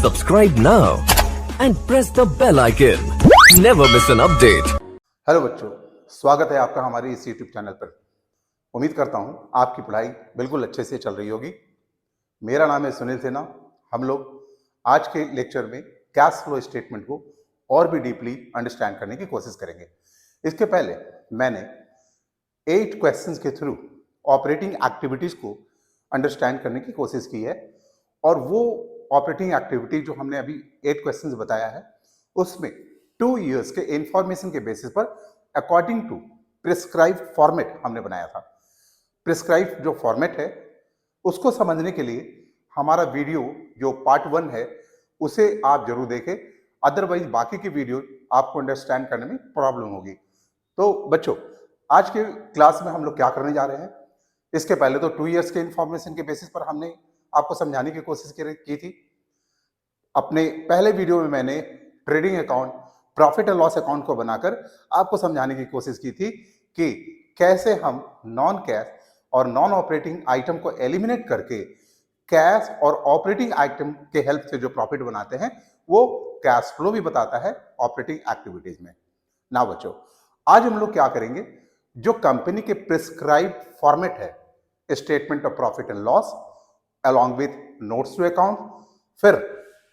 Subscribe now and press the bell icon. Never miss an update. Hello बच्चों, स्वागत है आपका हमारे इस YouTube चैनल पर। उम्मीद करता हूं आपकी पढ़ाई बिल्कुल अच्छे से चल रही होगी। मेरा नाम है सुनील सिन्हा। हम लोग आज के लेक्चर में कैश फ्लो स्टेटमेंट को और भी डीपली अंडरस्टैंड करने की कोशिश करेंगे। इसके पहले मैंने 8 क्वेश्चंस के थ्रू ऑपरेटिंग एक्टिविटीज को अंडरस्टैंड करने की कोशिश की है, और वो ऑपरेटिंग एक्टिविटी जो हमने अभी 8 क्वेश्चंस बताया है उसमें 2 इयर्स के इंफॉर्मेशन के बेसिस पर अकॉर्डिंग टू प्रिस्क्राइब फॉर्मेट हमने बनाया था। प्रिस्क्राइब जो फॉर्मेट है उसको समझने के लिए हमारा वीडियो जो पार्ट 1 है उसे आप जरूर देखें, अदरवाइज बाकी की वीडियो आपको अंडरस्टैंड करने में प्रॉब्लम होगी। तो बच्चों, आज के क्लास में हम लोग क्या करने जा रहे हैं, इसके पहले तो 2 इयर्स के इंफॉर्मेशन के बेसिस पर हमने आपको समझाने की कोशिश की थी। अपने पहले वीडियो में मैंने trading account, profit and loss account को बनाकर आपको समझाने की कोशिश की थी कि कैसे हम नॉन कैश और नॉन ऑपरेटिंग आइटम को एलिमिनेट करके कैश और ऑपरेटिंग आइटम के हेल्प से जो प्रॉफिट बनाते हैं वो कैश फ्लो भी बताता है ऑपरेटिंग एक्टिविटीज में। ना बच्चों, आज हम लोग क्या करेंगे, जो कंपनी के प्रिस्क्राइब फॉर्मेट है, statement of profit and loss along with notes to account, फिर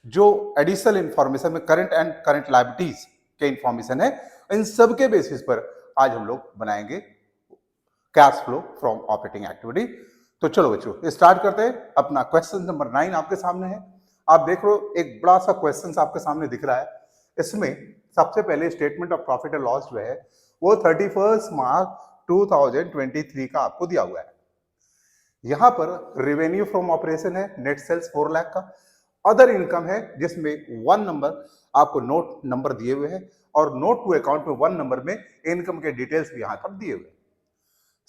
जो एडिशनल इंफॉर्मेशन में करंट एंड करंट लायबिलिटीज के इंफॉर्मेशन है, इन सब के बेसिस पर आज हम लोग बनाएंगे cash flow from operating activity. तो चलो बच्चों स्टार्ट करते हैं। अपना क्वेश्चन नंबर 9 आपके सामने है। आप देख रहे हो एक बड़ा सा क्वेश्चन आपके सामने दिख रहा है। इसमें सबसे पहले statement of profit and loss जो है वो 31 मार्च 2023 का आपको दिया हुआ है। यहां पर रेवेन्यू फ्रॉम ऑपरेशन है, नेट सेल्स 4 लाख का, अदर इनकम है जिसमें 1 नंबर आपको नोट नंबर दिए हुए हैं, और नोट टू अकाउंट में 1 नंबर में इनकम के डिटेल्स भी यहां पर दिए हुए हैं।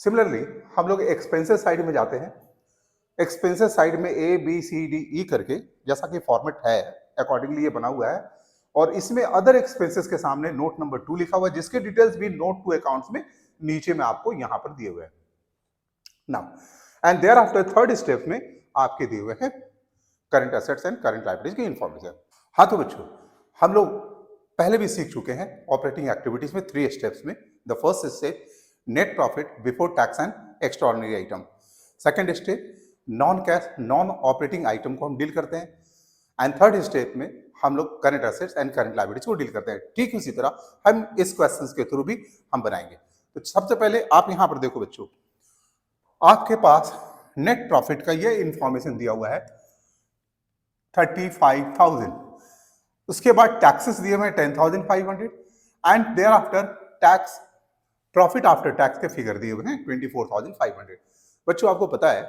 सिमिलरली हम लोग एक्सपेंसेस साइड में जाते हैं। एक्सपेंसेस साइड में ABCDE करके जैसा कि फॉर्मेट है अकॉर्डिंगली ये बना हुआ है, और इसमें अदर एक्सपेंसेस के सामने नोट नंबर 2 लिखा हुआ है, जिसके डिटेल्स भी नोट टू अकाउंट्स में नीचे में आपको यहां पर दिए हुए हैं। Now and thereafter third step में आपके दिए हुए हैं current assets and current liabilities की इंफॉर्मेशन। हाँ तो बच्चों, हम लोग पहले भी सीख चुके हैं ऑपरेटिंग एक्टिविटीज में 3 स्टेप्स में। The first step net profit before tax and extraordinary item. Second step non cash non operating item को हम डील करते हैं, एंड थर्ड स्टेप में हम लोग current assets and current liabilities को डील करते हैं। ठीक इसी तरह हम इस क्वेश्चंस के थ्रू भी हम बनाएंगे। तो सबसे पहले आप यहां पर देखो बच्चों, आपके पास नेट प्रॉफिट का ये इंफॉर्मेशन दिया हुआ है 35,000। उसके बाद टैक्सेस दिए हुए 10,500 and thereafter tax profit after tax के फिगर दिए हुए हैं 24,500। बच्चों आपको पता है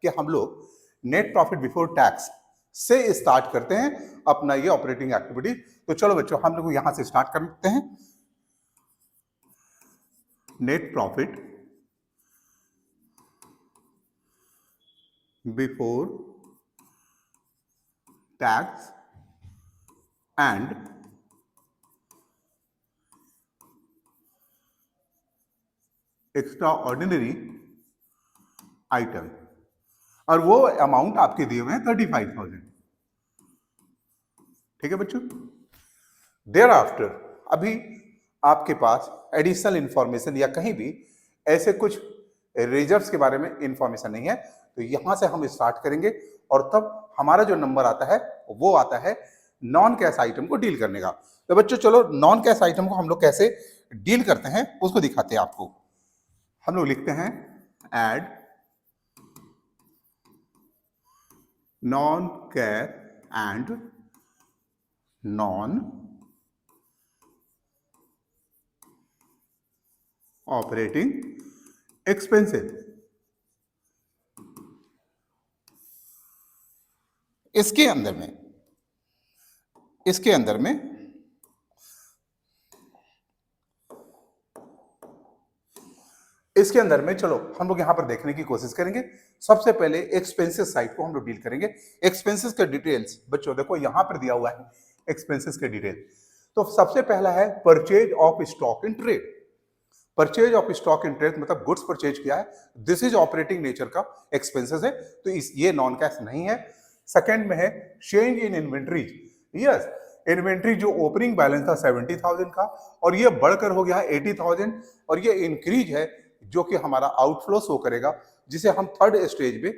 कि हम लोग नेट प्रॉफिट बिफोर टैक्स से स्टार्ट करते हैं अपना ये ऑपरेटिंग एक्टिविटी। तो चलो बच्चों हम लोग यहां से स्टार्ट करते हैं। Net profit before tax and extra ordinary item, और वो अमाउंट आपके दिए हुए हैं 35,000। ठीक है बच्चों। देयर आफ्टर अभी आपके पास एडिशनल इंफॉर्मेशन या कहीं भी ऐसे कुछ रिजर्व्स के बारे में इंफॉर्मेशन नहीं है, तो यहां से हम स्टार्ट करेंगे, और तब हमारा जो नंबर आता है वो आता है नॉन कैश आइटम को डील करने का। तो बच्चों चलो नॉन कैश आइटम को हम लोग कैसे डील करते हैं उसको दिखाते हैं आपको। हम लोग लिखते हैं add non cash and non operating expenses. इसके अंदर में चलो हम लोग यहां पर देखने की कोशिश करेंगे। सबसे पहले एक्सपेंसेस साइड को हम लोग डील करेंगे। एक्सपेंसेस के डिटेल्स बच्चों देखो यहां पर दिया हुआ है एक्सपेंसेस के डिटेल। तो सबसे पहला है purchase of stock in trade. Purchase of stock in trade मतलब गुड्स परचेज किया है, दिस इज ऑपरेटिंग नेचर का एक्सपेंसेस है, तो ये नॉन कैश नहीं है। सेकंड में है change in inventories. Yes, inventory जो ओपनिंग बैलेंस था 70,000 का और ये बढ़कर हो गया 80,000 और ये इंक्रीज है जो कि हमारा आउटफ्लो शो करेगा, जिसे हम थर्ड स्टेज पे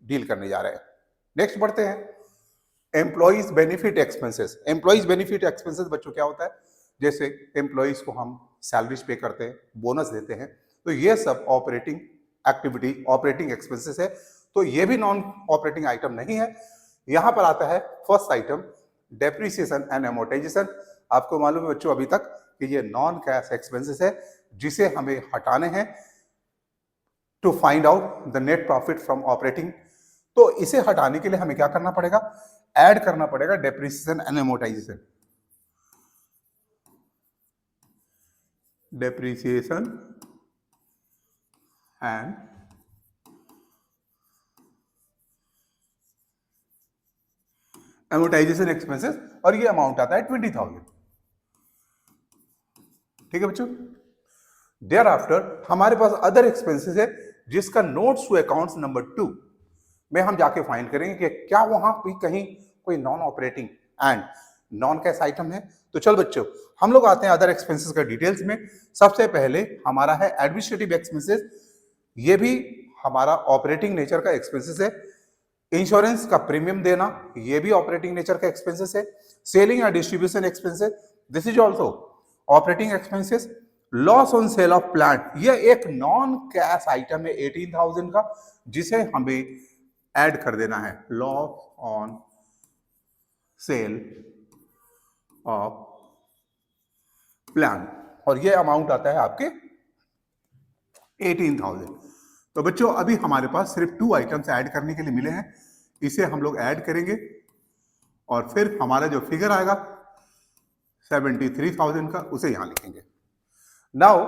डील करने जा रहे हैं। नेक्स्ट बढ़ते हैं employees benefit expenses. Employees benefit expenses बच्चों क्या होता है? जैसे एम्प्लॉइज को हम सैलरीज पे करते हैं, बोनस देते हैं, तो ये सब ऑपरेटिंग एक्टिविटी, ऑपरेटिंग एक्सपेंसेस है, तो ये भी नॉन ऑपरेटिंग आइटम नहीं है। यहां पर आता है first item depreciation and amortisation. आपको मालूम है बच्चों अभी तक कि ये नॉन कैश एक्सपेंसेस है जिसे हमें हटाने हैं to find out the net profit from operating. तो इसे हटाने के लिए हमें क्या करना पड़ेगा? ऐड करना पड़ेगा depreciation and amortisation. Depreciation and amortisation expenses और ये अमाउंट आता है 20,000। ठीक है बच्चों। देयर आफ्टर हमारे पास अदर एक्सपेंसेस है जिसका नोट्स टू अकाउंट्स नंबर 2 में हम जाके फाइंड करेंगे कि क्या वहां भी कहीं कोई non operating and non cash item है। तो चल बच्चों हम लोग आते हैं अदर एक्सपेंसेस का डिटेल्स में। सबसे पहले हमारा है एडमिनिस्ट्रेटिव एक्सपेंसेस, ये भी हमारा ऑपरेटिंग नेचर का एक्सपेंसेस है। इंश्योरेंस का प्रीमियम देना ये भी ऑपरेटिंग नेचर का एक्सपेंसेस है। Selling and distribution expenses this is also operating expenses. Loss on sale of plant ये एक नॉन कैश आइटम है 18,000 का, जिसे हमें ऐड कर देना है। Loss on sale of plant और ये अमाउंट आता है आपके 18,000। तो बच्चों अभी हमारे पास सिर्फ 2 आइटम्स ऐड करने के लिए मिले हैं, इसे हम लोग ऐड करेंगे और फिर हमारा जो फिगर आएगा 73,000 का उसे यहां लिखेंगे। नाउ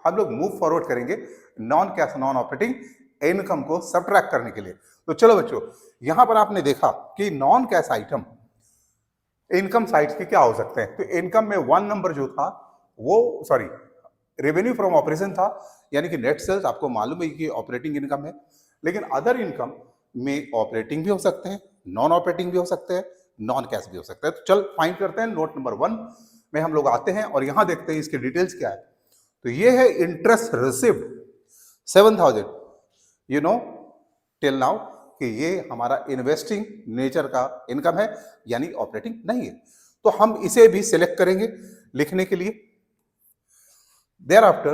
हम लोग मूव फॉरवर्ड करेंगे non cash non operating income को सबट्रैक्ट करने के लिए। तो चलो बच्चों यहां पर आपने देखा कि non cash item income sides के क्या हो सकते हैं। तो इनकम में 1 नंबर जो था वो रेवेन्यू फ्रॉम ऑपरेशन था, यानी कि नेट सेल्स। आपको मालूम है कि ऑपरेटिंग इनकम है, लेकिन अदर इनकम में ऑपरेटिंग भी हो सकते हैं, नॉन ऑपरेटिंग भी हो सकते हैं, नॉन कैश भी हो सकता है। तो चल फाइंड करते हैं। नोट नंबर 1 में हम लोग आते हैं और यहां देखते हैं इसके डिटेल्स क्या है। तो ये है interest received 7,000। You know till now कि ये हमारा इन्वेस्टिंग नेचर का इनकम है, यानी ऑपरेटिंग नहीं है। तो हम इसे भी सिलेक्ट करेंगे लिखने के लिए। Thereafter,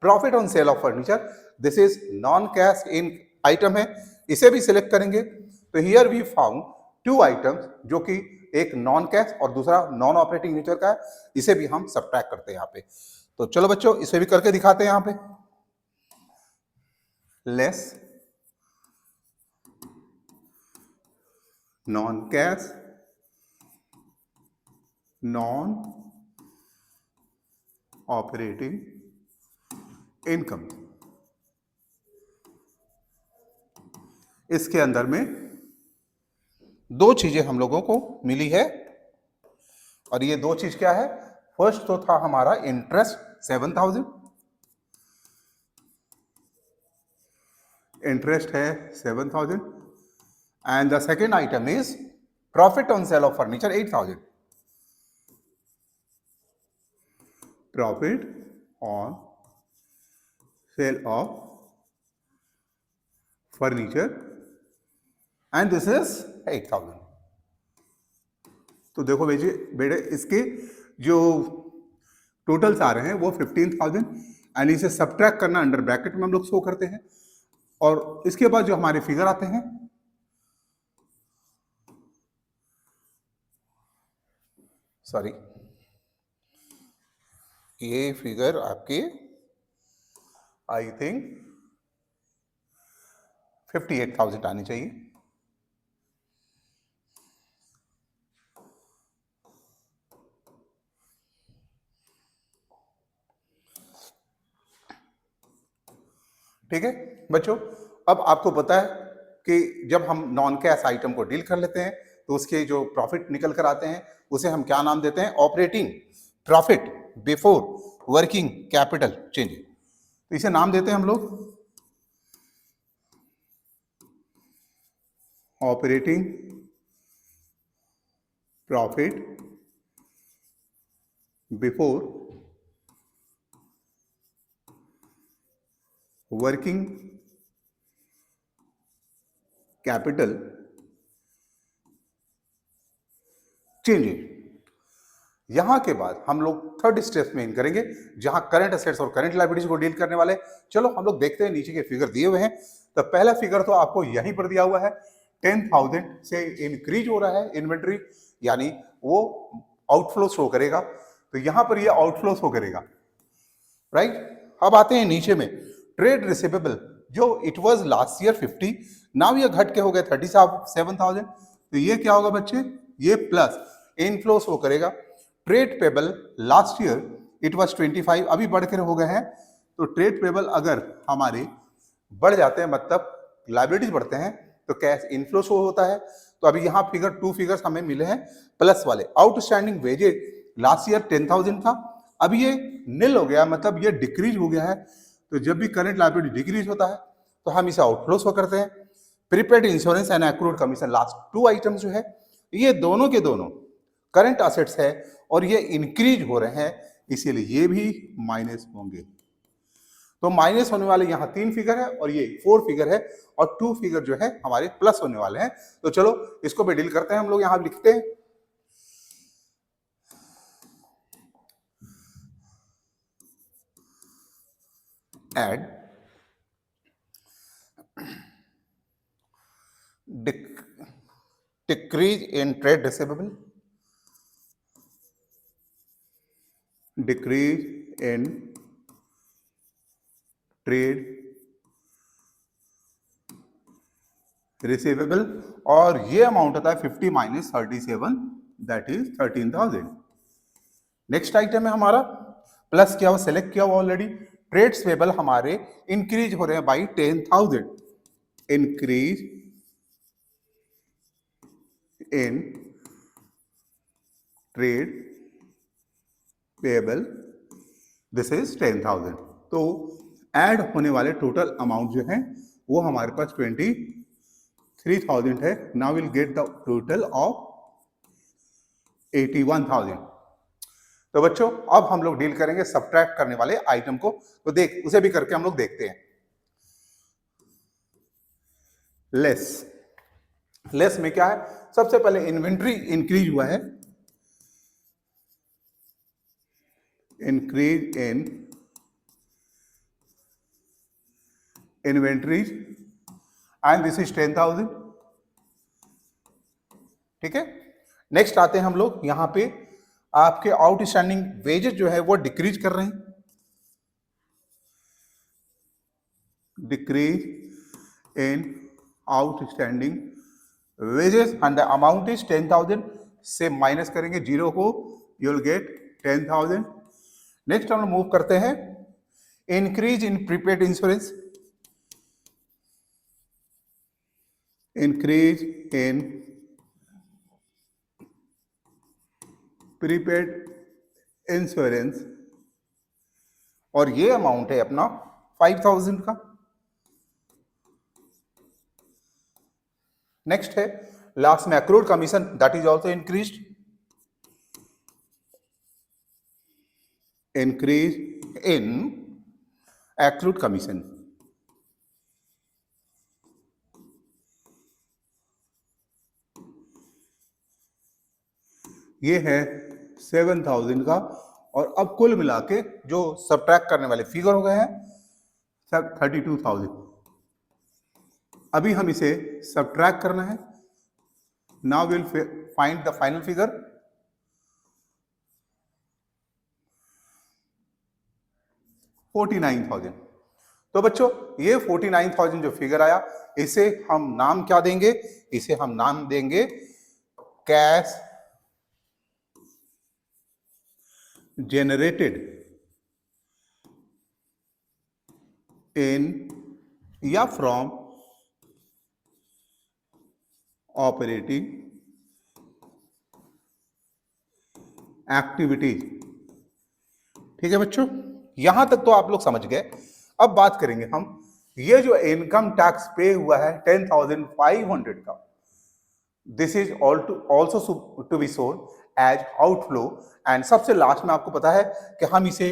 profit on sale of furniture, this is non-cash in item है, इसे भी सिलेक्ट करेंगे। तो here we found 2 items जो कि एक नॉन कैश और दूसरा नॉन ऑपरेटिंग नेचर का है, इसे भी हम सब्ट्रैक्ट करते हैं यहाँ पे। तो चलो बच्चों इसे भी करके दिखाते हैं यहाँ पे। Less non cash non operating income, इसके अंदर में 2 चीजें हम लोगों को मिली है और ये 2 चीज क्या है? फर्स्ट तो था हमारा इंटरेस्ट 7,000, इंटरेस्ट है 7,000 and the second item is profit on sale of furniture 8,000। Profit on sale of furniture and this is 8,000। तो देखो बेटे इसके जो टोटल्स आ रहे हैं वो 15,000 एंड इसे सब्ट्रैक्ट करना अंडर ब्रैकेट में हम लोग शो करते हैं और इसके बाद जो हमारे फिगर आते हैं ये फिगर आपके आई थिंक 58,000 आनी चाहिए। ठीक है बच्चों, अब आपको पता है कि जब हम नॉन कैश आइटम को डील कर लेते हैं तो उसके जो प्रॉफिट निकल कर आते हैं उसे हम क्या नाम देते हैं? Operating profit before working capital change. तो इसे नाम देते हैं हम लोग operating profit before working capital changes. यहां के बाद हम लोग थर्ड स्टेप में इन करेंगे जहां करंट एसेट्स और करंट लायबिलिटीज को डील करने वाले। चलो हम लोग देखते हैं, नीचे के फिगर दिए हुए हैं। तो पहला फिगर तो आपको यहीं पर दिया हुआ है, 10,000 से इंक्रीज हो रहा है इन्वेंट्री, यानी वो आउटफ्लो शो करेगा। तो यहां पर ये आउटफ्लो शो करेगा, राइट। अब आते हैं नीचे में, ट्रेड रिसीवेबल जो it was last year 50, now ये घट के हो गए 37,000। तो ये क्या होगा बच्चे, ये प्लस इनफ्लो शो करेगा। Trade payable last year it was 25, अभी बढ़ कर हो गए हैं। तो ट्रेड पेबल अगर हमारे बढ़ जाते हैं, मतलब लायबिलिटीज बढ़ते हैं, तो कैश इनफ्लो शो होता है। तो अभी यहाँ फिगर 2 फिगर्स हमें मिले हैं प्लस वाले। आउटस्टैंडिंग वेजेज लास्ट ईयर 10,000 था, अभी ये निल हो गया, मतलब ये डिक्रीज हो गया है। तो जब भी करंट लायबिलिटी डिक्रीज होता है तो हम इसे आउटफ्लो शो करते हैं। Prepaid insurance and accrued commission, last 2 items जो है ये दोनों के दोनों करंट असेट्स है और ये इंक्रीज हो रहे हैं, इसीलिए ये भी माइनस होंगे। तो माइनस होने वाले यहाँ 3 फिगर है और ये 4 फिगर है, और 2 फिगर जो है हमारे प्लस होने वाले हैं। तो चलो इसको भी डील करते हैं। हम लोग यहां लिखते हैं add decrease in trade receivable, decrease in trade receivable, और ये अमाउंट होता है 50 minus 37, that is 13,000। Next item है हमारा प्लस किया हुआ, सेलेक्ट किया हुआ ऑलरेडी। ट्रेड्स पेबल हमारे इंक्रीज हो रहे हैं by 10,000, increase in trade payable, this is 10,000। तो ऐड होने वाले टोटल अमाउंट जो है वो हमारे पास 23,000 है। Now will get the total of 81,000। तो बच्चों अब हम लोग डील करेंगे सब्ट्रैक्ट करने वाले आइटम को, तो देख उसे भी करके हम लोग देखते हैं। लेस में क्या है, सबसे पहले इन्वेंट्री इंक्रीज हुआ है, increase in inventories and this is 10,000, ठीक है। नेक्स्ट आते हैं हम लोग यहां पे, आपके आउटस्टैंडिंग वेजेस जो है वो डिक्रीज कर रहे हैं, decrease in outstanding wages and the amount is 10,000। से माइनस करेंगे 0 को, यू विल गेट 10,000। नेक्स्ट हम लोग मूव करते हैं increase in prepaid insurance, increase in prepaid insurance, और ये अमाउंट है अपना 5,000 का। नेक्स्ट है लास्ट में accrued commission, that is also increased, increase in accrued commission. ये है 7,000 का, और अब कुल मिला के जो सब्ट्रैक्ट करने वाले फिगर हो गए हैं सब 32,000। अभी हम इसे सब्ट्रैक्ट करना है। Now will find the final figure, $49,000। तो बच्चों ये 49,000 जो फिगर आया, इसे हम नाम क्या देंगे, इसे हम नाम देंगे कैश generated in या from operating activities। ठीक है बच्चों, यहां तक तो आप लोग समझ गए। अब बात करेंगे हम, ये जो इनकम टैक्स पे हुआ है 10,500 का, this is also to be shown as outflow. And सबसे लास्ट में आपको पता है कि हम इसे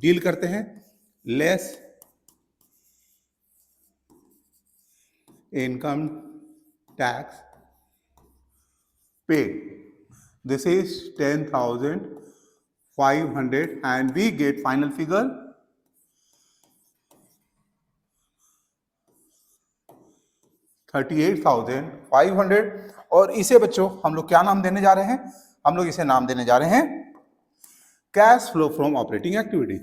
डील करते हैं less income tax paid. This is 10,500 and we get final figure 38,500। और इसे बच्चों हम लोग क्या नाम देने जा रहे हैं? हम लोग इसे नाम देने जा रहे हैं cash flow from operating activity.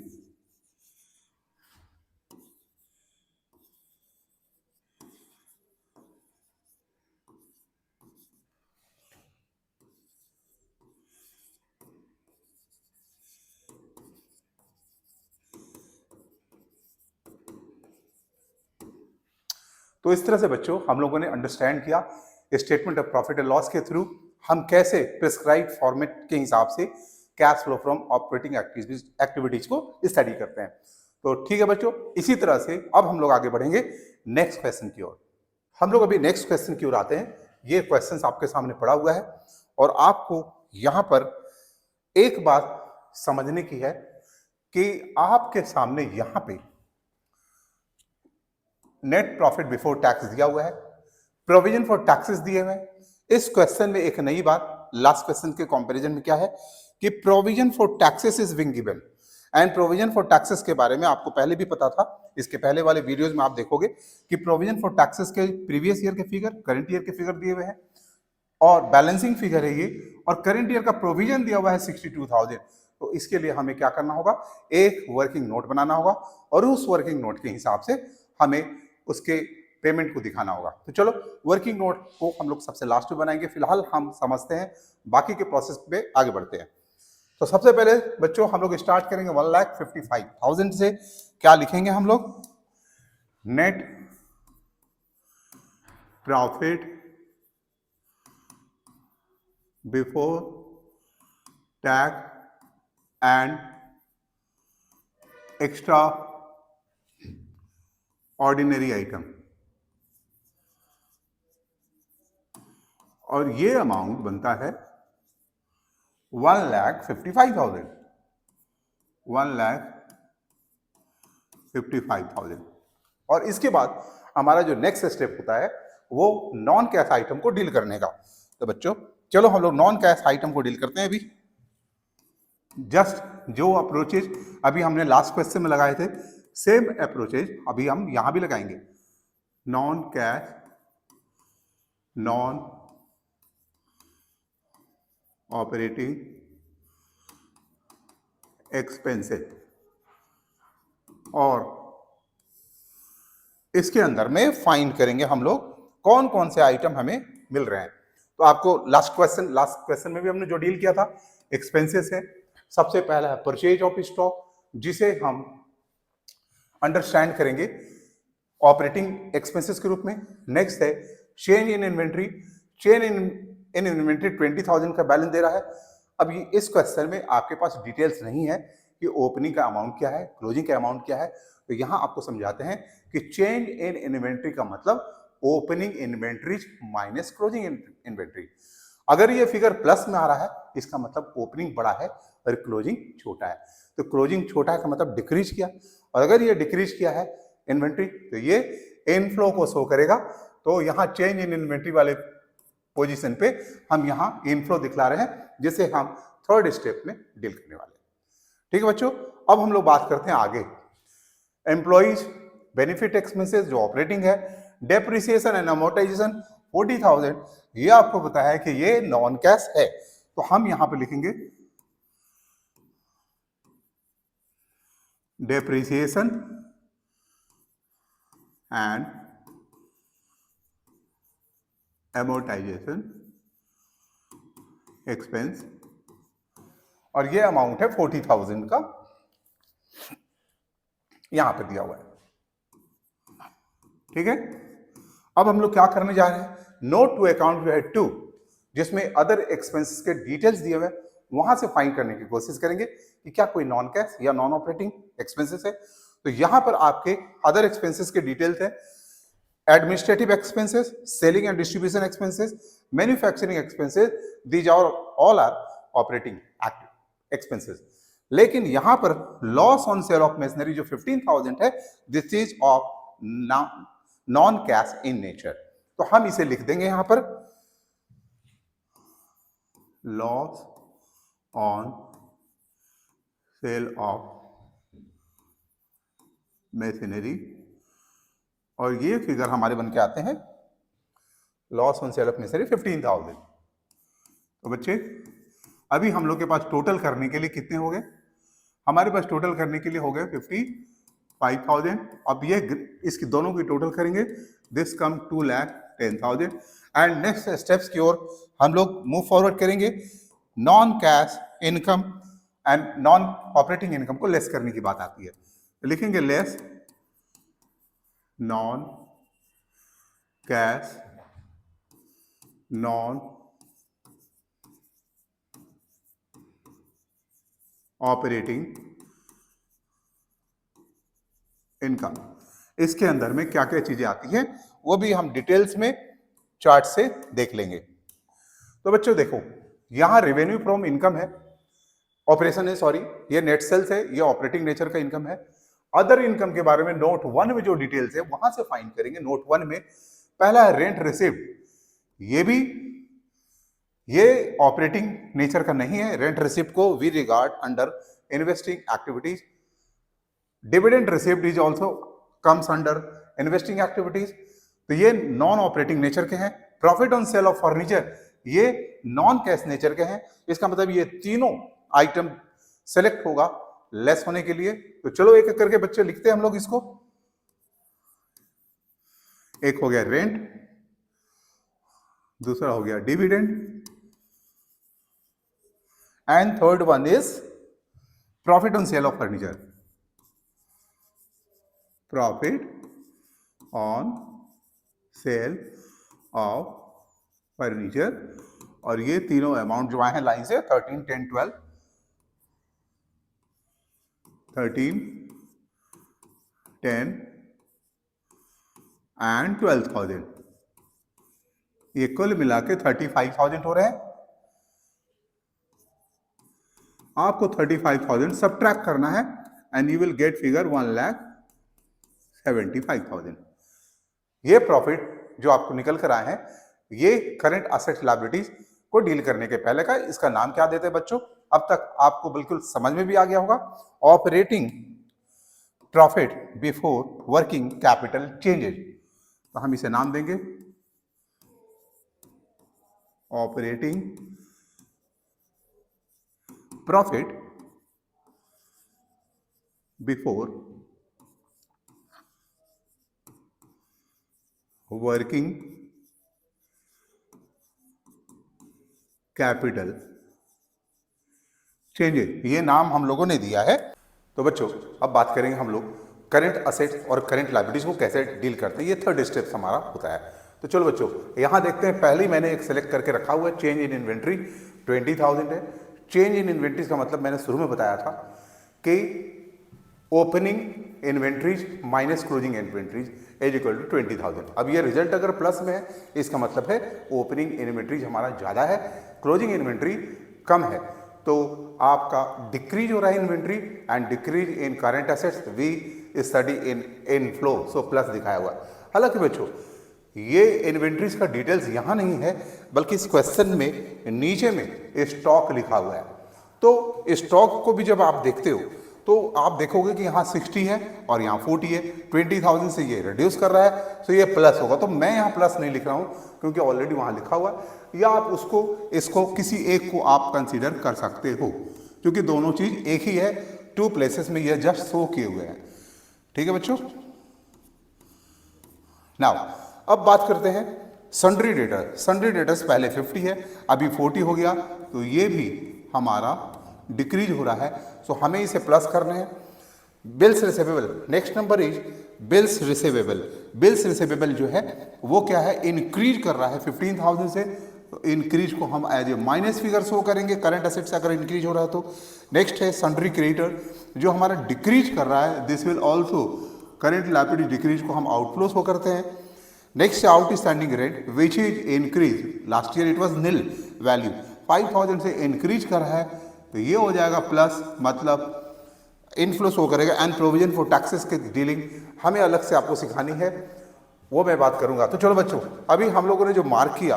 तो इस तरह से बच्चों हम लोगों ने अंडरस्टैंड किया statement of profit and loss के थ्रू हम कैसे प्रिस्क्राइब फॉर्मेट के हिसाब से cash flow from operating activities को स्टडी करते हैं। तो ठीक है बच्चों, इसी तरह से अब हम लोग आगे बढ़ेंगे नेक्स्ट क्वेश्चन की ओर। हम लोग अभी नेक्स्ट क्वेश्चन की ओर आते हैं। ये क्वेश्चन आपके सामने पड़ा हुआ है और आपको यहां पर एक बात समझने की है कि आपके सामने यहां पे नेट प्रॉफिट बिफोर टैक्स दिया हुआ है, प्रोविजन फॉर टैक्सेस दिए हुए हैं। इस क्वेश्चन में एक नई बात लास्ट क्वेश्चन के कंपैरिजन में क्या है कि provision for taxes is being given and provision for taxes के बारे में आपको पहले भी पता था। इसके पहले वाले वीडियोस में आप देखोगे कि प्रोविजन फॉर टैक्सेस के प्रीवियस ईयर के फिगर, करंट ईयर के फिगर दिए हुए हैं और बैलेंसिंग फिगर है ये, और करंट ईयर का प्रोविजन दिया हुआ है 62,000। तो इसके लिए हमें क्या करना होगा? एक वर्किंग नोट बनाना होगा और उस वर्किंग नोट के हिसाब से हमें उसके पेमेंट को दिखाना होगा। तो चलो वर्किंग नोट को हम लोग सबसे लास्ट में बनाएंगे। फिलहाल हम समझते हैं, बाकी के प्रोसेस पे आगे बढ़ते हैं। तो सबसे पहले बच्चों हम लोग स्टार्ट करेंगे 1,55,000 से। क्या लिखेंगे हम लोग? Net profit before tax and extra ordinary item, और ये अमाउंट बनता है 1,55,000। 1,55,000। और इसके बाद हमारा जो नेक्स्ट स्टेप होता है वो नॉन कैश आइटम को डील करने का। तो बच्चों चलो हम लोग नॉन कैश आइटम को डील करते हैं। अभी जस्ट जो अप्रोचेज अभी हमने लास्ट क्वेश्चन में लगाए थे, सेम अप्रोचेज अभी हम यहां भी लगाएंगे। Non cash, non operating expenses, और इसके अंदर में फाइंड करेंगे हम लोग कौन कौन से आइटम हमें मिल रहे हैं। तो आपको लास्ट क्वेश्चन में भी हमने जो डील किया था एक्सपेंसेस है। सबसे पहला है परचेज ऑफ स्टॉक, जिसे हम अंडरस्टैंड करेंगे ऑपरेटिंग एक्सपेंसेस के रूप में। नेक्स्ट है change in inventory. Change in inventory 20,000 का बैलेंस दे रहा है। अब ये इस क्वेश्चन में आपके पास डिटेल्स नहीं है कि ओपनिंग का अमाउंट क्या है, क्लोजिंग का अमाउंट क्या है। तो यहां आपको समझाते हैं कि चेंज इन इन्वेंट्री का मतलब opening inventories minus closing inventory. अगर ये फिगर प्लस में आ रहा है इसका मतलब ओपनिंग बड़ा है और क्लोजिंग छोटा है। तो क्लोजिंग छोटा है का मतलब डिक्रीज किया, और अगर ये डिक्रीज किया है इन्वेंट्री तो ये इनफ्लो को शो करेगा। तो यहाँ चेंज इन इन्वेंट्री वाले पोजीशन पे हम यहाँ इनफ्लो दिखला रहे हैं, जिसे हम थर्ड स्टेप में डील करने वाले हैं। ठीक है बच्चों, अब हम लोग बात करते हैं आगे एम्प्लॉइज बेनिफिट एक्सपेंसेस जो ऑपरेटिंग है। डेप्रिसिएशन एंड अमोर्टाइजेशन 40,000, ये आपको पता है कि ये नॉन कैश है। तो हम यहां पे लिखेंगे डेप्रिसिएशन एंड amortization एक्सपेंस, और ये अमाउंट है 40,000 का, यहां पे दिया हुआ है। ठीक है, अब हम लोग क्या करने जा रहे हैं? नोट टू अकाउंट जो है 2, जिसमें अदर एक्सपेंसेस के डिटेल्स दिए हुए वहां से फाइंड करने की कोशिश करेंगे कि क्या कोई नॉन कैश या नॉन ऑपरेटिंग एक्सपेंसेस है। तो यहां पर आपके अदर एक्सपेंसेस के डिटेल्स है administrative expenses, selling and distribution expenses, manufacturing expenses, these are all are operating expenses. लेकिन यहां पर loss on sale of machinery जो 15,000 है, this is of non cash in nature. तो हम इसे लिख देंगे यहां पर loss on sale of machinery, और ये फिगर हमारे बन के आते हैं loss on sale of machinery 15,000। तो बच्चे अभी हम लोग के पास टोटल करने के लिए कितने हो गए, हमारे पास टोटल करने के लिए हो गए 55,000। अब ये इसकी दोनों की टोटल करेंगे, this come 2,10,000। And next steps की ओर हम लोग मूव फॉरवर्ड करेंगे। Non cash income and non operating income को लेस करने की बात आती है, तो लिखेंगे less non cash non operating income. इसके अंदर में क्या क्या चीजें आती हैं वो भी हम डिटेल्स में चार्ट से देख लेंगे। तो बच्चों देखो, यहां रेवेन्यू फ्रॉम इनकम है, ऑपरेशन है, सॉरी, ये नेट सेल्स है, ये ऑपरेटिंग नेचर का इनकम है। अदर इनकम के बारे में नोट 1 में जो डिटेल्स है वहां से फाइंड करेंगे। नोट 1 में पहला है रेंट रिसिप्ट, ये ऑपरेटिंग नेचर का नहीं है। रेंट रिसिप्ट को we regard under investing activities. Dividend receipt is also comes under investing activities, तो ये नॉन ऑपरेटिंग नेचर के हैं। Profit on sale of furniture, ये नॉन कैश नेचर के हैं। इसका मतलब ये तीनों आइटम सेलेक्ट होगा लेस होने के लिए। तो चलो एक एक करके बच्चे लिखते हैं हम लोग इसको। एक हो गया रेंट, दूसरा हो गया dividend, and third one is profit on sale of furniture. Profit on sale of furniture, और ये तीनों अमाउंट जो आए हैं लाइन से 13, 10, 12, 13, 10 एंड 12,000, ये कुल मिला के 35,000 हो रहे हैं। आपको 35,000 सब्ट्रैक्ट करना है and you will get figure 1,75,000। ये प्रॉफिट जो आपको निकल कर आए हैं, ये करंट असेट्स लायबिलिटीज को डील करने के पहले का, इसका नाम क्या देते हैं बच्चों, अब तक आपको बिल्कुल समझ में भी आ गया होगा, operating profit before working capital changes. तो हम इसे नाम देंगे operating profit before working capital changes, ये नाम हम लोगों ने दिया है। तो बच्चों अब बात करेंगे हम लोग करंट असेट्स और करंट लायबिलिटीज को कैसे डील करते हैं। ये थर्ड स्टेप हमारा होता है। तो चलो बच्चों यहां देखते हैं, पहले ही मैंने एक सेलेक्ट करके रखा हुआ है, चेंज इन इन्वेंट्री 20,000 है। चेंज इन इन्वेंट्रीज का मतलब मैंने शुरू में बताया था कि opening inventories minus closing inventories is equal to 20,000। अब ये रिजल्ट अगर प्लस में है, इसका मतलब है ओपनिंग इन्वेंट्रीज हमारा ज्यादा है, क्लोजिंग इन्वेंट्री कम है, तो आपका डिक्रीज हो रहा है inventory and decrease in current assets we study in inflow, so plus दिखाया हुआ है। हालांकि बच्चों ये इन्वेंट्रीज का डिटेल्स यहां नहीं है, बल्कि इस क्वेश्चन में नीचे में स्टॉक लिखा हुआ है। तो स्टॉक को भी जब आप देखते हो तो आप देखोगे कि यहाँ 60 है और यहाँ 40 है, 20,000 से ये रिड्यूस कर रहा है, तो ये प्लस होगा। तो मैं यहाँ प्लस नहीं लिख रहा हूँ क्योंकि ऑलरेडी वहाँ लिखा हुआ है, या आप उसको इसको किसी एक को आप कंसीडर कर सकते हो क्योंकि दोनों चीज एक ही है, 2 प्लेसेस में ये जस्ट शो किए हुए हैं। ठीक है बच्चों। नाउ अब बात करते हैं सन्ड्री डेटर। सन्ड्री डेटर्स पहले 50 है, अभी 40 हो गया, तो ये भी हमारा डिक्रीज हो रहा है, सो हमें इसे प्लस करने हैं। Bills receivable, next number is bills receivable. Bills receivable जो है वो क्या है, इंक्रीज कर रहा है 15,000 से, तो इंक्रीज को हम as a minus figure show करेंगे करंट एसेट से अगर इंक्रीज हो रहा है तो। नेक्स्ट है सन्ड्री क्रेडिटर जो हमारा डिक्रीज कर रहा है, this will also current liability decrease को हम आउटफ्लो शो करते हैं। Next outstanding rent which is increase, last year it was nil value, 5000 से इंक्रीज कर रहा है तो ये हो जाएगा प्लस, मतलब इनफ्लो शो करेगा। एंड प्रोविजन फॉर टैक्सेस की डीलिंग हमें अलग से आपको सिखानी है, वो मैं बात करूंगा। तो चलो बच्चों, अभी हम लोगों ने जो मार्क किया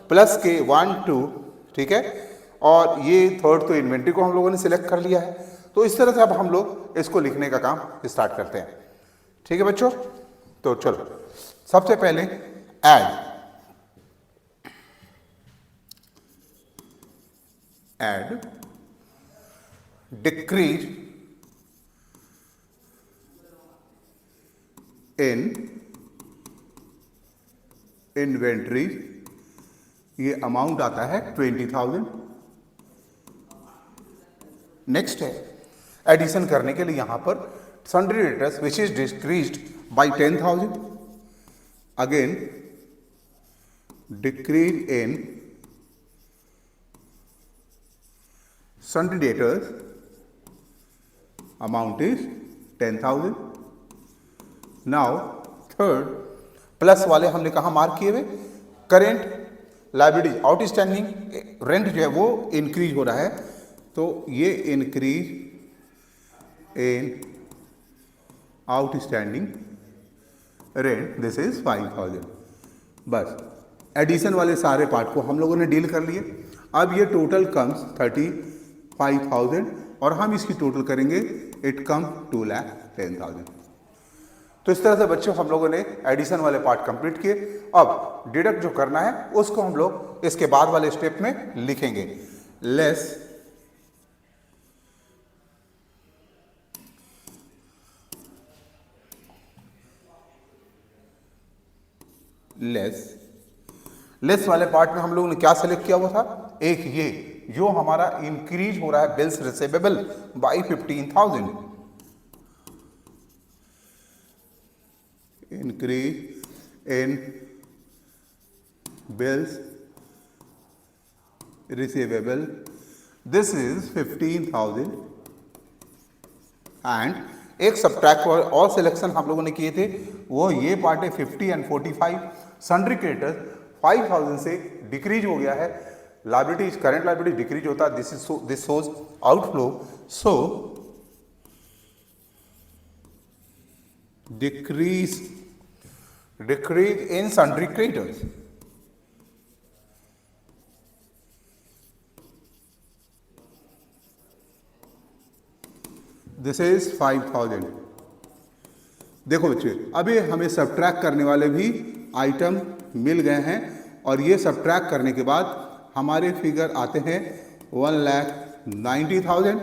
प्लस के 1 2, ठीक है, और ये थर्ड तो इन्वेंट्री को हम लोगों ने सिलेक्ट कर लिया है। तो इस तरह से अब हम लोग इसको लिखने का काम स्टार्ट करते हैं, ठीक है बच्चों। तो चलो सबसे पहले ऐड डिक्रीज इन इन्वेंट्री, ये अमाउंट आता है 20,000। नेक्स्ट है एडिशन करने के लिए यहां पर sundry debtors which is decreased bye 10,000, again decrease in sundry debtors amount is 10,000. now third plus वाले हमने कहा मार्क किए हुए, करेंट लायबिलिटी आउटस्टैंडिंग रेंट जो है वो इंक्रीज हो रहा है, तो ये increase in outstanding rent this is 5,000। बस एडिशन वाले सारे पार्ट को हम लोगों ने डील कर लिए। अब ये टोटल कम्स 35,000 और हम इसकी टोटल करेंगे, इट कम 2,10,000। तो इस तरह से बच्चों हम लोगों ने एडिशन वाले पार्ट कंप्लीट किए। अब डिडक्ट जो करना है उसको हम लोग इसके बाद वाले स्टेप में लिखेंगे। लेस लेस वाले पार्ट में हम लोगों ने क्या सेलेक्ट किया हुआ था, एक ये जो हमारा इंक्रीज हो रहा है bills receivable by 15,000, increase in bills receivable this is 15,000। And एक सब्ट्रैक्ट और सिलेक्शन हम लोगों ने किए थे, वो ये पार्ट है 50 एंड 45। सन्ड्री क्रेडिटर्स 5,000 से डिक्रीज हो गया है, लायबिलिटीज करंट लायबिलिटी डिक्रीज होता है, this shows outflow, so decrease in sundry creditors, this is 5,000। देखो बच्चे, अभी हमें सब्ट्रैक्ट करने वाले भी आइटम मिल गए हैं और ये सब्ट्रैक्ट करने के बाद हमारे फिगर आते हैं 1,90,000।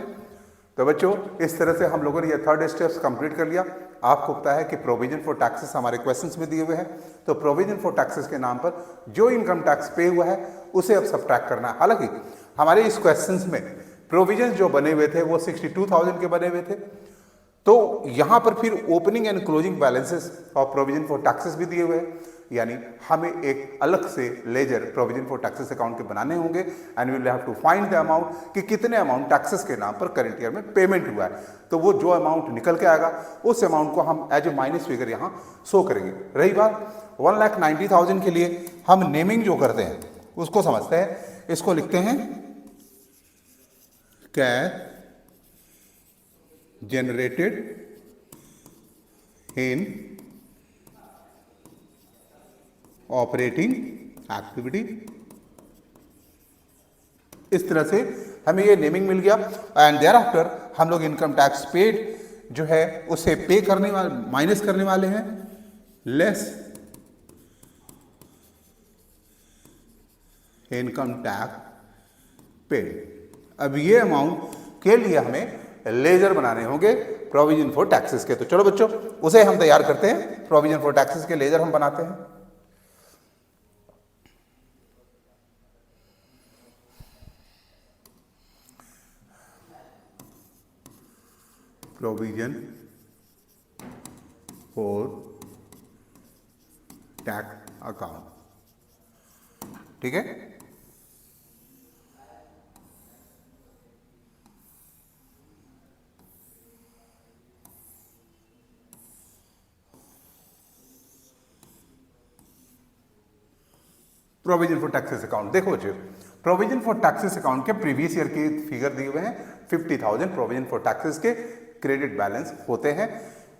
तो बच्चों इस तरह से हम लोगों ने ये थर्ड स्टेप्स कंप्लीट कर लिया। आपको पता है कि प्रोविजन फॉर टैक्सेस हमारे क्वेश्चंस में दिए हुए हैं, तो प्रोविजन फॉर टैक्सेस के नाम पर जो इनकम टैक्स पे हुआ है उसे अब सब्ट्रैक्ट करना है। हालांकि हमारे इस क्वेश्चंस में प्रोविजन जो बने हुए थे वो 62,000 के बने हुए थे, तो यहां पर फिर ओपनिंग एंड क्लोजिंग बैलेंसेस और प्रोविजन फॉर टैक्सेस भी दिए हुए हैं, यानी हमें एक अलग से ledger provision for taxes account के बनाने होंगे and we will have to find the amount कि कितने अमाउंट टैक्सेस के नाम पर करंट ईयर में पेमेंट हुआ है। तो वो जो अमाउंट निकल के आएगा उस अमाउंट को हम एज ए माइनस फिगर यहाँ शो करेंगे। रही बात 1,90,000 के लिए हम नेमिंग जो करते हैं उसको समझते हैं, इसको लिखते हैं cash generated in operating activity. इस तरह से हमें ये नेमिंग मिल गया एंड देयर आफ्टर हम लोग इनकम टैक्स पेड जो है उसे पे करने वाले माइनस करने वाले हैं, लेस इनकम टैक्स पेड। अब ये अमाउंट के लिए हमें लेजर बनाने होंगे प्रोविजन फॉर टैक्सेस के। तो चलो बच्चों उसे हम तैयार करते हैं, प्रोविजन फॉर टैक्सेस के लेजर हम बनाते हैं। प्रोविजन फॉर टैक्स अकाउंट, ठीक है। Provision for taxes account. देखो बच्चों, प्रोविजन फॉर टैक्सेस अकाउंट के प्रीवियस ईयर के फिगर दिए हुए हैं। 50,000 प्रोविजन फॉर टैक्सेस के क्रेडिट बैलेंस होते हैं।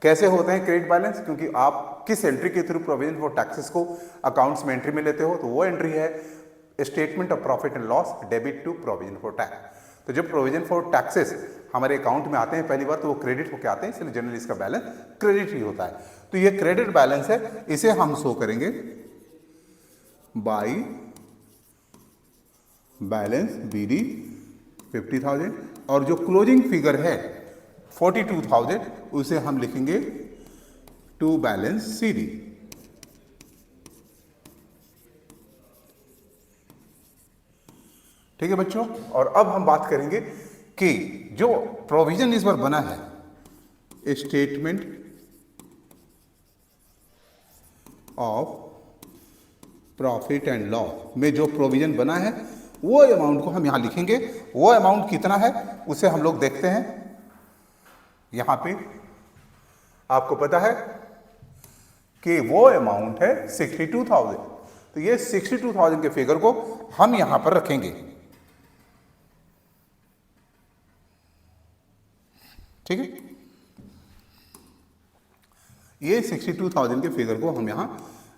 कैसे होते हैं क्रेडिट बैलेंस? क्योंकि आप किस एंट्री के थ्रू प्रोविजन फॉर टैक्सेस को अकाउंट्स में एंट्री में लेते हो, तो वो एंट्री है statement of profit and loss debit to provision for tax. तो जब प्रोविजन फॉर टैक्सेस हमारे अकाउंट में आते हैं पहली बार, तो वो क्रेडिट होकर आते हैं, इसलिए जनरली इसका बैलेंस क्रेडिट ही होता है। तो ये क्रेडिट बैलेंस है, इसे हम शो करेंगे बाई बैलेंस बीडी 50,000, और जो क्लोजिंग फिगर है 42,000 उसे हम लिखेंगे टू बैलेंस सीडी। ठीक है बच्चों, और अब हम बात करेंगे कि जो प्रोविजन इस बार बना है statement of profit and loss में जो प्रोविजन बना है वो अमाउंट को हम यहां लिखेंगे। वो अमाउंट कितना है उसे हम लोग देखते हैं। यहां पे आपको पता है कि वो अमाउंट है 62,000, तो ये 62,000 के फिगर को हम यहां पर रखेंगे। ठीक है, ये 62,000 के फिगर को हम यहां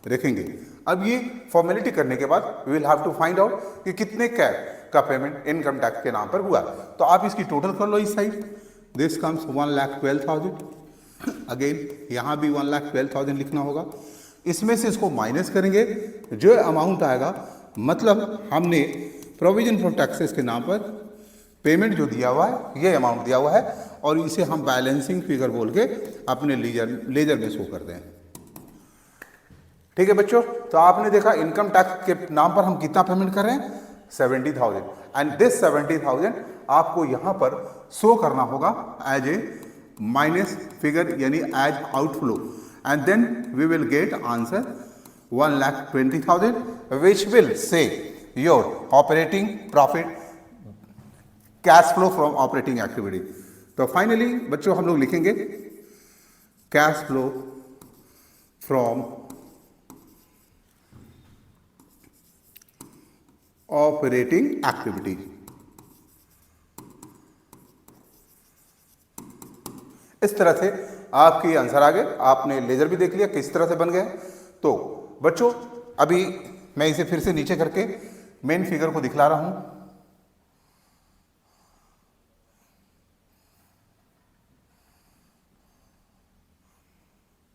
रखेंगे। अब ये फॉर्मेलिटी करने के बाद we will have to find out कि कितने कैश का पेमेंट इनकम टैक्स के नाम पर हुआ। तो आप इसकी टोटल कर लो इस साइड। This comes 1,12,000। अगेन यहां भी 1,12,000 लिखना होगा। इसमें से इसको माइनस करेंगे, जो अमाउंट आएगा, मतलब हमने प्रोविजन फॉर टैक्सेस के नाम पर पेमेंट जो दिया हुआ है ये अमाउंट दिया हुआ है, और इसे हम बैलेंसिंग फिगर बोल के अपने लेजर में शो करते हैं। ठीक है बच्चों, तो आपने देखा इनकम टैक्स के नाम पर हम कितना पेमेंट कर रहे हैं 70,000, एंड दिस 70,000 आपको यहां पर शो करना होगा एज ए माइनस फिगर, यानी as outflow, and then we will get answer 1,20,000 which will say your operating profit cash flow from operating activity. तो फाइनली बच्चों हम लोग लिखेंगे cash flow from operating activity. इस तरह से आपके आंसर आ गए। आपने लेजर भी देख लिया किस तरह से बन गया। तो बच्चों अभी मैं इसे फिर से नीचे करके मेन फिगर को दिखला रहा हूं।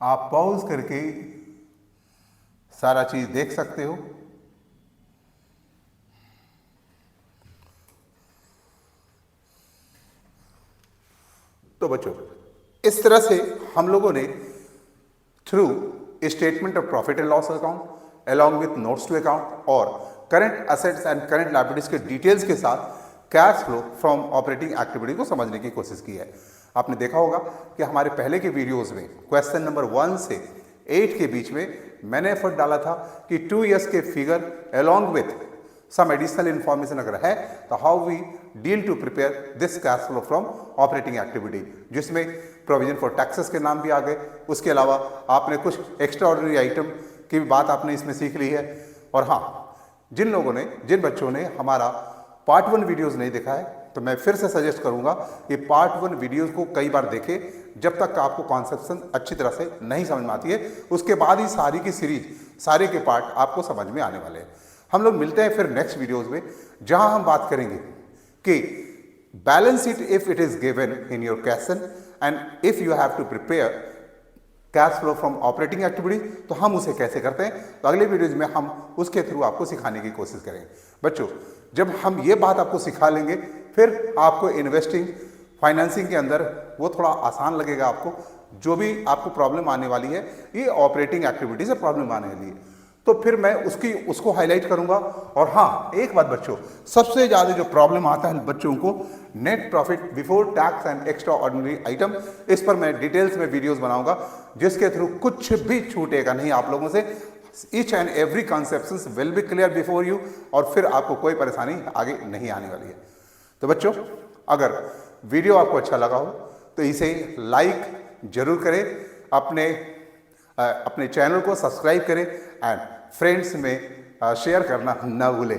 आप पॉज करके सारा चीज देख सकते हो। तो बच्चों इस तरह से हम लोगों ने through statement of profit and loss account along with notes to account और current assets and current liabilities के डिटेल्स के साथ cash flow from operating activity को समझने की कोशिश की है। आपने देखा होगा कि हमारे पहले के वीडियोस में क्वेश्चन नंबर 1 से 8 के बीच में मैंने एफर्ट डाला था कि 2 इयर्स के figure along with some additional information अगर है तो how we deal to prepare this cash flow from operating activity, जिसमें प्रोविजन फॉर टैक्सेस के नाम भी आ गए। उसके अलावा आपने कुछ एक्स्ट्रा ऑर्डिनरी आइटम की भी बात आपने इसमें सीख ली है। और हाँ, जिन बच्चों ने हमारा पार्ट 1 वीडियोस नहीं देखा है तो मैं फिर से सजेस्ट करूंगा कि पार्ट 1 वीडियोस को कई बार देखें जब तक आपको कॉन्सेप्शन अच्छी तरह से नहीं समझ में आती है। उसके बाद ही सारी की सीरीज, सारे के पार्ट आपको समझ में आने वाले हैं। हम लोग मिलते हैं फिर नेक्स्ट वीडियोस में, जहां हम बात करेंगे कि balance sheet if it is given in your question and if you have to prepare cash flow from operating activity, तो हम उसे कैसे करते हैं। तो अगले वीडियोज में हम उसके थ्रू आपको सिखाने की कोशिश करेंगे। बच्चों जब हम ये बात आपको सिखा लेंगे फिर आपको इन्वेस्टिंग फाइनेंसिंग के अंदर वो थोड़ा आसान लगेगा। आपको जो भी आपको प्रॉब्लम आने वाली है ये ऑपरेटिंग एक्टिविटी से प्रॉब्लम आने वाली है, तो फिर मैं उसको हाईलाइट करूंगा। और हाँ, एक बात बच्चों, सबसे ज़्यादा जो प्रॉब्लम आता है बच्चों को net profit before tax and extra ordinary item, इस पर मैं डिटेल्स में वीडियोस बनाऊंगा जिसके थ्रू कुछ भी छूटेगा नहीं आप लोगों से। Each and every conceptions will be clear before you, और फिर आपको कोई परेशानी आगे नहीं आने वाली है। तो बच्चों अगर वीडियो आपको अच्छा लगा हो तो इसे लाइक जरूर करें, अपने चैनल को सब्सक्राइब करें एंड फ्रेंड्स में शेयर करना ना भूलें।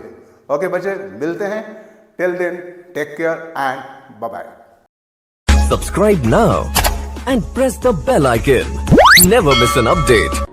ओके बच्चे, मिलते हैं। Till then take care and bye bye. Subscribe now and press the bell icon. Never miss an update.